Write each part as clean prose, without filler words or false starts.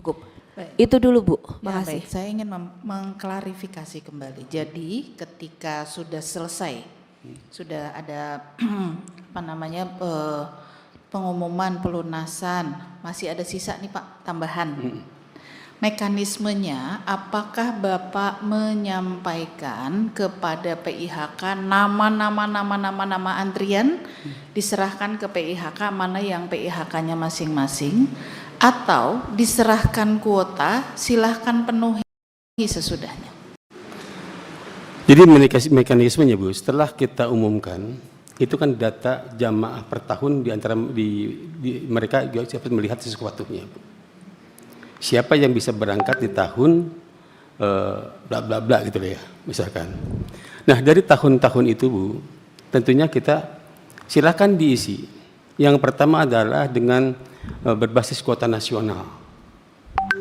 cukup. Baik. Itu dulu Bu, Ya, makasih. baik. Saya ingin mengklarifikasi kembali. Jadi ketika sudah selesai, sudah ada apa namanya pengumuman pelunasan, masih ada sisa nih Pak tambahan. Mekanismenya, apakah Bapak menyampaikan kepada PIHK nama antrian diserahkan ke PIHK mana yang PIHK-nya masing-masing, atau diserahkan kuota silahkan penuhi sesudahnya? Jadi mekanismenya Bu, setelah kita umumkan, itu kan data jamaah per tahun di antara mereka juga dapat melihat sesuatunya Bu. Siapa yang bisa berangkat di tahun bla bla bla gitu ya, misalkan. Nah dari tahun-tahun itu Bu, tentunya kita silakan diisi. Yang pertama adalah dengan berbasis kuota nasional,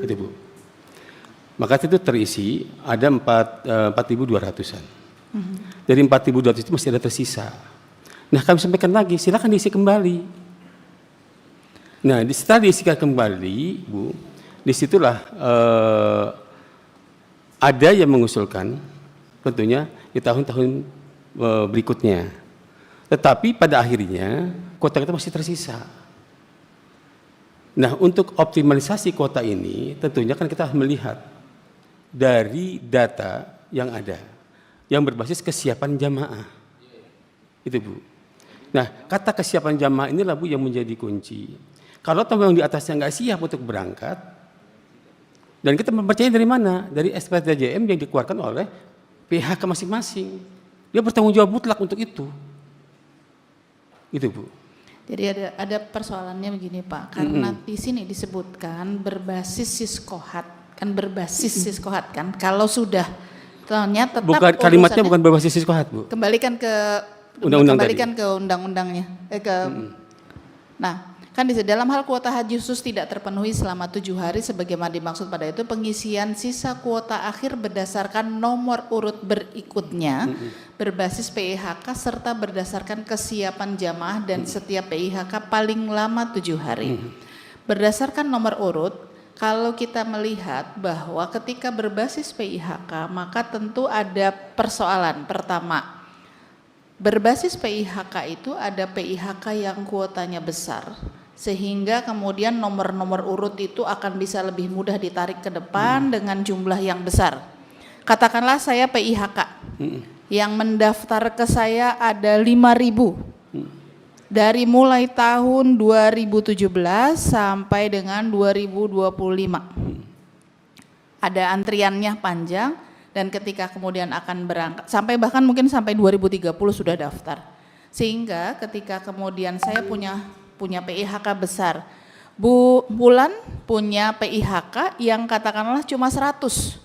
itu Bu. Maka itu terisi ada 4.200-an. Dari 4.200 itu masih ada tersisa. Nah kami sampaikan lagi, silakan diisi kembali. Nah setelah diisikan kembali Bu, disitulah ada yang mengusulkan tentunya di tahun-tahun berikutnya. Tetapi pada akhirnya kuota kita masih tersisa. Nah untuk optimalisasi kuota ini tentunya kan kita harus melihat dari data yang ada yang berbasis kesiapan jamaah. Itu Bu. Nah kata kesiapan jamaah inilah Bu yang menjadi kunci. Kalau teman yang di atasnya nggak siap untuk berangkat, dan kita mempercayai dari mana? Dari SPTJM yang dikeluarkan oleh PIHK masing-masing. Dia bertanggung jawab mutlak untuk itu. Itu Bu. Jadi ada persoalannya begini Pak, karena di sini disebutkan berbasis siskohat, kan berbasis siskohat kan. Kalau sudah ternyata tetap Bukan, kalimatnya bukan berbasis siskohat Bu. Kembalikan ke Undang-undang kembalikan ke undang-undangnya. Nah, kan di dalam hal kuota haji khusus tidak terpenuhi selama 7 hari sebagaimana dimaksud pada itu, pengisian sisa kuota akhir berdasarkan nomor urut berikutnya berbasis PIHK serta berdasarkan kesiapan jamaah dan setiap PIHK paling lama 7 hari. Berdasarkan nomor urut, kalau kita melihat bahwa ketika berbasis PIHK maka tentu ada persoalan. Pertama, berbasis PIHK itu ada PIHK yang kuotanya besar, sehingga kemudian nomor-nomor urut itu akan bisa lebih mudah ditarik ke depan dengan jumlah yang besar. Katakanlah saya PIHK, yang mendaftar ke saya ada 5.000. Dari mulai tahun 2017 sampai dengan 2025. Ada antriannya panjang. Dan ketika kemudian akan berangkat, sampai bahkan mungkin sampai 2030 sudah daftar. Sehingga ketika kemudian saya punya PIHK besar, Bu Wulan punya PIHK yang katakanlah cuma 100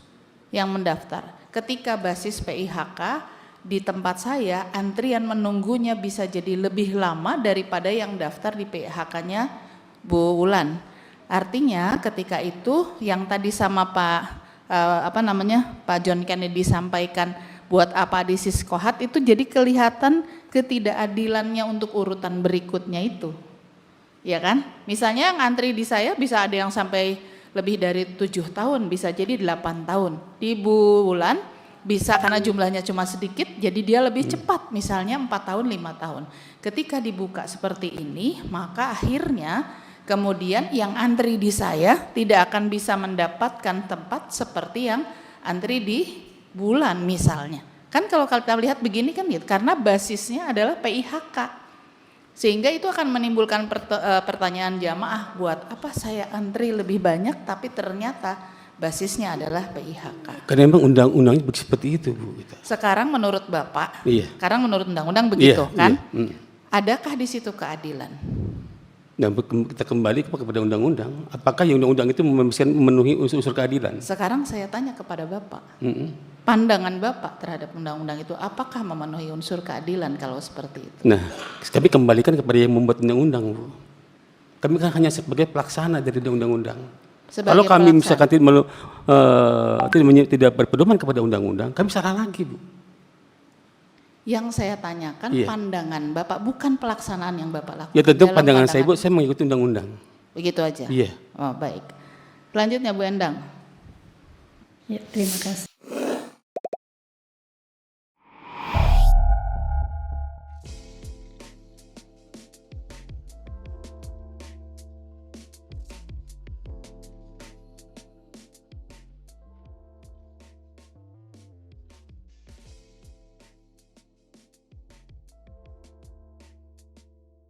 yang mendaftar. Ketika basis PIHK di tempat saya, antrian menunggunya bisa jadi lebih lama daripada yang daftar di PIHK-nya Bu Wulan. Artinya ketika itu yang tadi sama Pak John Kennedy sampaikan buat apa di siskohat itu jadi kelihatan ketidakadilannya untuk urutan berikutnya itu, ya kan? Misalnya yang antri di saya bisa ada yang sampai lebih dari 7 tahun, bisa jadi 8 tahun. Di Bu Wulan bisa karena jumlahnya cuma sedikit, jadi dia lebih cepat, misalnya 4 tahun, 5 tahun. Ketika dibuka seperti ini, maka akhirnya kemudian yang antri di saya tidak akan bisa mendapatkan tempat seperti yang antri di Bulan misalnya. Kan kalau kita lihat begini kan gitu, karena basisnya adalah PIHK. Sehingga itu akan menimbulkan pertanyaan jamaah, buat apa saya antri lebih banyak tapi ternyata basisnya adalah PIHK. Karena memang undang-undangnya seperti itu Bu. Sekarang menurut Bapak, Iya. sekarang menurut undang-undang begitu Iya, kan? iya. Adakah di situ keadilan? Nah, kita kembali kepada undang-undang. Apakah yang undang-undang itu memenuhi unsur keadilan? Sekarang saya tanya kepada Bapak, pandangan Bapak terhadap undang-undang itu apakah memenuhi unsur keadilan kalau seperti itu? Nah, kami kembalikan kepada yang membuat undang-undang, Bu. Kami kan hanya sebagai pelaksana dari undang-undang. Kalau kami misalkan tidak berpedoman kepada undang-undang, kami salah lagi, Bu. Yang saya tanyakan pandangan Bapak, bukan pelaksanaan yang Bapak lakukan. Ya tentu pandangan saya Bu, saya mengikuti undang-undang. Begitu aja? Iya. Oh baik. Selanjutnya Bu Endang. Ya, terima kasih.